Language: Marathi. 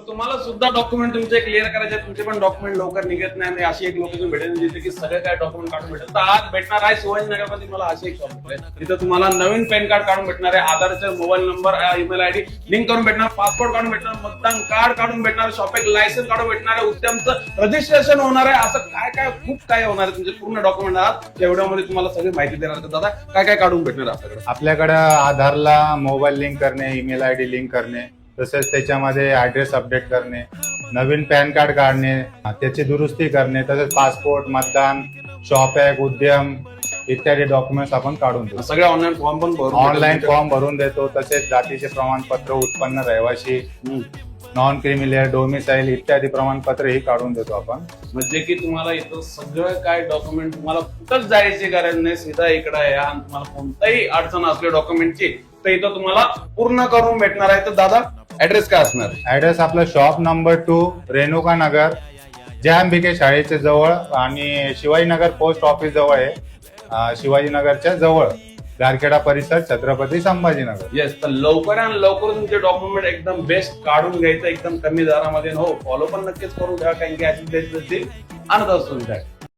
तुम्हाला सुद्धा डॉक्युमेंट तुमचे क्लिअर करायचे, तुमचे पण डॉक्युमेंट लवकर निघत नाही आणि अशी एक लोकेशन भेटेल जिथे की सगळे काय डॉक्युमेंट काढून भेटेल. तर आज भेटणार आहे शिवाजीनगर मध्ये मला अशी एक शॉप आहे तिथे तुम्हाला नवीन पॅन कार्ड काढून भेटणार आहे, आधारचे mobile number email ID link करून भेटणार, पासपोर्ट काढून भेटणार, मतदान कार्ड काढून भेटणार, शॉपिंग लायसन्स काढून भेटणार आहे, उद्यमचं रजिस्ट्रेशन होणार आहे. असं काय काय खूप काय होणार आहे, तुमचे पूर्ण डॉक्युमेंट आहात एवढ्यामध्ये तुम्हाला सगळी माहिती देणार. तर दादा काय काय काढून भेटणार आपल्याकडे? आपल्याकडे आधारला मोबाईल लिंक करणे, ईमेल आयडी लिंक करणे, तसेच त्याच्यामध्ये ऍड्रेस अपडेट करणे, नवीन पॅन कार्ड काढणे, त्याची दुरुस्ती करणे, तसेच पासपोर्ट, मतदान, शॉप ॲप, उद्यम इत्यादी डॉक्युमेंट्स आपण काढून देतो. सगळे ऑनलाईन फॉर्म पण भरून ऑनलाईन फॉर्म भरून देतो. तसेच जातीचे प्रमाणपत्र, उत्पन्न, रहिवासी, नॉन क्रिमिलियर, डोमिसाईल इत्यादी प्रमाणपत्र ही काढून देतो आपण. म्हणजे की तुम्हाला इथं सगळं काय डॉक्युमेंट, तुम्हाला कुठंच जायची गरज नाही, सीधा इकडे या आणि तुम्हाला कोणताही अडचण असली डॉक्युमेंटची तर इथं तुम्हाला पूर्ण करून भेटणार आहे. तर दादा ऍड्रेस काय असणार? ऍड्रेस आपला शॉप नंबर 2 रेणुका नगर, जय अंबिके शाळेच्या जवळ आणि शिवाजीनगर पोस्ट ऑफिस जवळ आहे. शिवाजीनगरच्या जवळ गारखेडा परिसर, छत्रपती संभाजीनगर. येस, तर लवकर आणि लवकर तुमचे डॉक्युमेंट एकदम बेस्ट काढून घ्यायचं एकदम कमी दरामध्ये. हो, फॉलो पण नक्कीच करून घ्या कारण की अशी बेस्ट आणत असतो.